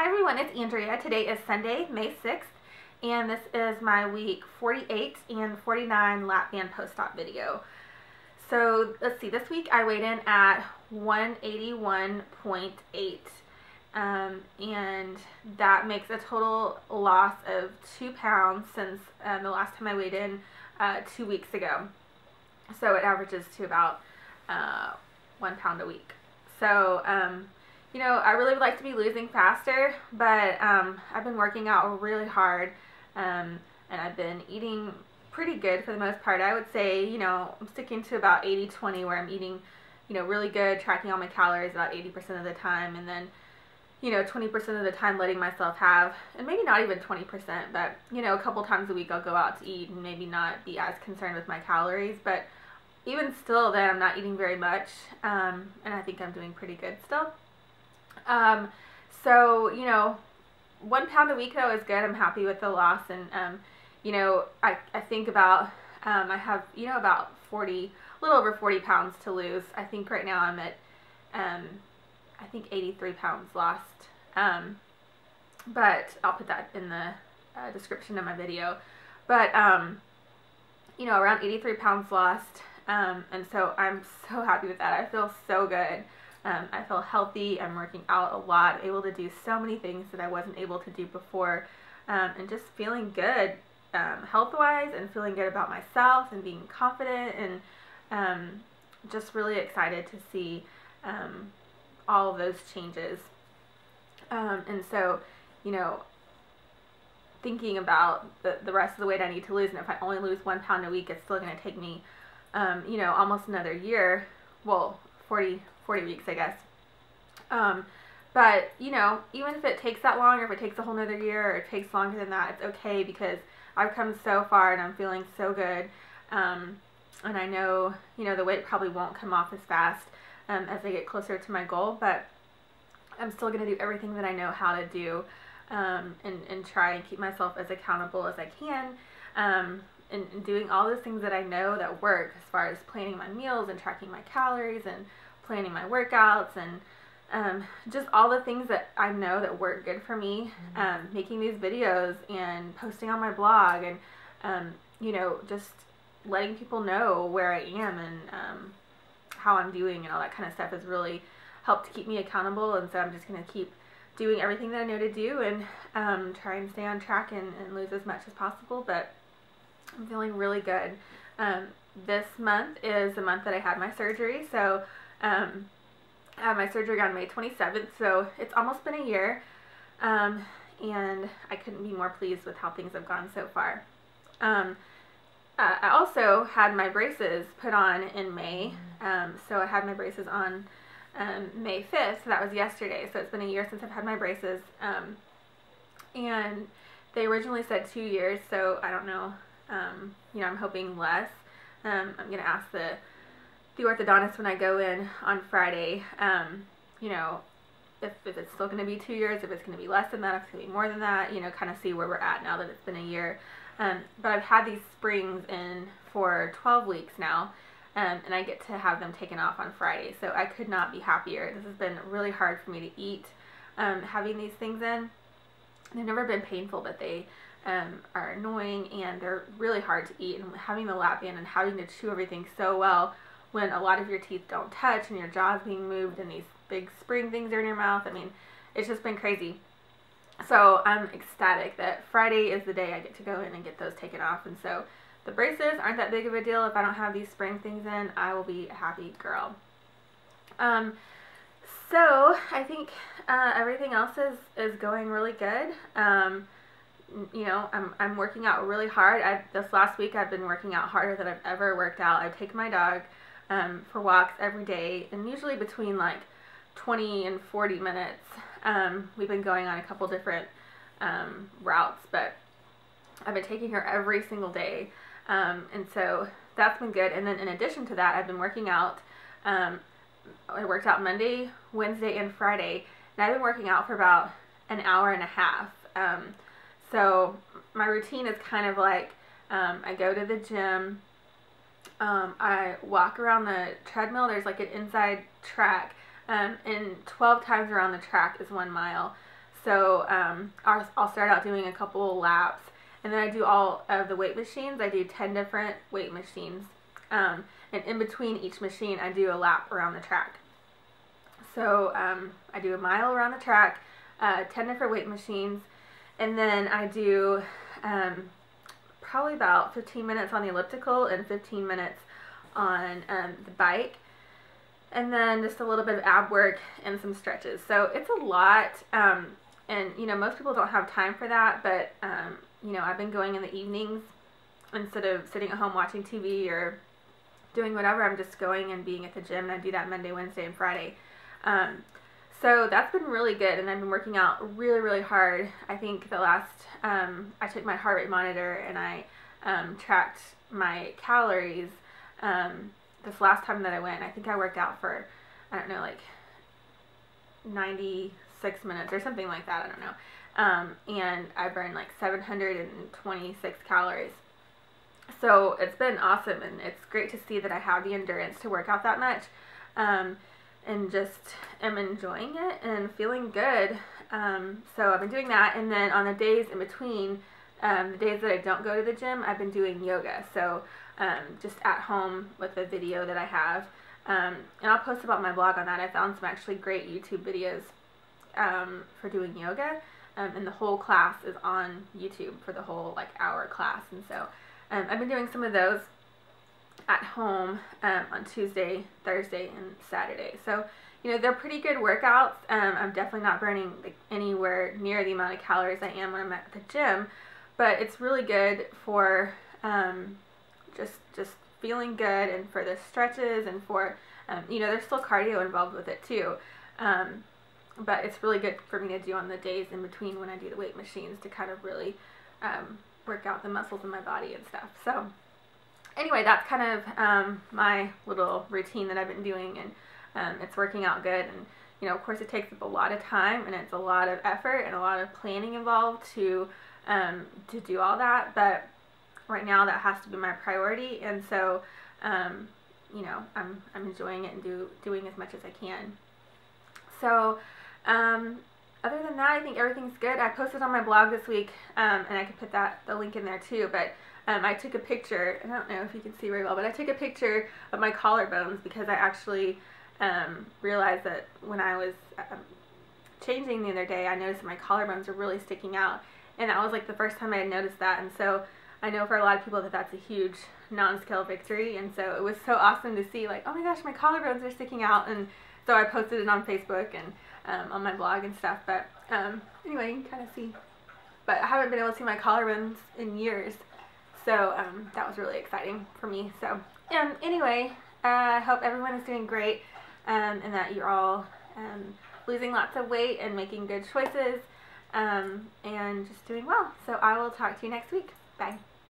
Hi everyone, it's Andrea. Today is Sunday, May 6th, and this is my week 48 and 49 lap band post-op video. So let's see, this week I weighed in at 181.8, and that makes a total loss of 2 pounds since the last time I weighed in 2 weeks ago. So it averages to about 1 pound a week. So, you know, I really would like to be losing faster, but I've been working out really hard, and I've been eating pretty good for the most part. I would say, you know, I'm sticking to about 80-20 where I'm eating, you know, really good, tracking all my calories about 80% of the time, and then, you know, 20% of the time letting myself have, and maybe not even 20%, but, you know, a couple times a week I'll go out to eat and maybe not be as concerned with my calories, but even still then I'm not eating very much, and I think I'm doing pretty good still. So, you know, 1 pound a week though is good. I'm happy with the loss, and, you know, I think about, I have, you know, about 40, a little over 40 pounds to lose. I think right now I'm at, I think 83 pounds lost, but I'll put that in the description of my video, but, you know, around 83 pounds lost, and so I'm so happy with that. I feel so good. I feel healthy. I'm working out a lot, able to do so many things that I wasn't able to do before, and just feeling good health-wise, and feeling good about myself, and being confident, and just really excited to see all of those changes. And so, you know, thinking about the rest of the weight I need to lose, and if I only lose 1 pound a week, it's still going to take me, you know, almost another year, well, 40 weeks, I guess. But, you know, even if it takes that long, or if it takes a whole nother year, or it takes longer than that, it's okay, because I've come so far and I'm feeling so good. And I know, you know, the weight probably won't come off as fast as I get closer to my goal, but I'm still going to do everything that I know how to do, and try and keep myself as accountable as I can, and doing all those things that I know that work, as far as planning my meals and tracking my calories and planning my workouts, and just all the things that I know that work good for me, making these videos and posting on my blog, and you know, just letting people know where I am, and how I'm doing, and all that kind of stuff has really helped to keep me accountable. And so I'm just going to keep doing everything that I know to do, and try and stay on track and lose as much as possible. But I'm feeling really good. This month is the month that I had my surgery, so I had my surgery on May 27th, so it's almost been a year, and I couldn't be more pleased with how things have gone so far. I also had my braces put on in May, so I had my braces on May 5th, so that was yesterday, so it's been a year since I've had my braces, and they originally said 2 years, so I don't know, you know, I'm hoping less. I'm going to ask the orthodontist when I go in on Friday, you know, if it's still going to be 2 years, if it's going to be less than that, if it's going to be more than that, you know, kind of see where we're at now that it's been a year. But I've had these springs in for 12 weeks now, and I get to have them taken off on Friday, so I could not be happier. This has been really hard for me to eat, having these things in. They've never been painful, but they are annoying, and they're really hard to eat, and having the lap band and having to chew everything so well when a lot of your teeth don't touch, and your jaw's being moved, and these big spring things are in your mouth. I mean, it's just been crazy. So I'm ecstatic that Friday is the day I get to go in and get those taken off, and so the braces aren't that big of a deal. If I don't have these spring things in, I will be a happy girl. So I think everything else is going really good. You know, I'm working out really hard. This last week I've been working out harder than I've ever worked out. I take my dog for walks every day, and usually between like 20 and 40 minutes. We've been going on a couple different routes, but I've been taking her every single day, and so that's been good. And then in addition to that, I've been working out. I worked out Monday, Wednesday, and Friday, and I've been working out for about an hour and a half. So my routine is kind of like, I go to the gym, I walk around the treadmill. There's like an inside track, and 12 times around the track is 1 mile. So I'll start out doing a couple laps, and then I do all of the weight machines. I do 10 different weight machines, and in between each machine I do a lap around the track. So I do a mile around the track, 10 different weight machines, and then I do probably about 15 minutes on the elliptical and 15 minutes on the bike, and then just a little bit of ab work and some stretches. So it's a lot, and you know, most people don't have time for that, but you know, I've been going in the evenings instead of sitting at home watching TV or doing whatever. I'm just going and being at the gym, and I do that Monday, Wednesday, and Friday. So that's been really good, and I've been working out really, really hard. I think the last, I took my heart rate monitor and I tracked my calories this last time that I went. I think I worked out for, I don't know, like 96 minutes or something like that, I don't know. And I burned like 726 calories. So it's been awesome, and it's great to see that I have the endurance to work out that much. And just am enjoying it and feeling good. So I've been doing that, and then on the days in between, the days that I don't go to the gym, I've been doing yoga. So just at home with a video that I have, and I'll post about my blog on that. I found some actually great YouTube videos for doing yoga, and the whole class is on YouTube for the whole like hour class. And so I've been doing some of those at home on Tuesday, Thursday, and Saturday. So, you know, they're pretty good workouts. I'm definitely not burning like anywhere near the amount of calories I am when I'm at the gym, but it's really good for just feeling good, and for the stretches, and for you know, there's still cardio involved with it too, but it's really good for me to do on the days in between when I do the weight machines, to kind of really work out the muscles in my body and stuff. So anyway, that's kind of my little routine that I've been doing, and it's working out good. And you know, of course, it takes up a lot of time, and it's a lot of effort and a lot of planning involved to do all that. But right now, that has to be my priority, and so you know, I'm enjoying it and doing as much as I can. So other than that, I think everything's good. I posted on my blog this week, and I could put the link in there too, but I took a picture, and I don't know if you can see very well, but I took a picture of my collarbones, because I actually realized that when I was changing the other day, I noticed that my collarbones are really sticking out, and that was like the first time I had noticed that. And so I know for a lot of people that that's a huge non-scale victory, and so it was so awesome to see, like, oh my gosh, my collarbones are sticking out. And so I posted it on Facebook and on my blog and stuff. But anyway, you can kind of see, but I haven't been able to see my collarbones in years. So that was really exciting for me. So anyway, I hope everyone is doing great, and that you're all losing lots of weight and making good choices, and just doing well. So I will talk to you next week. Bye.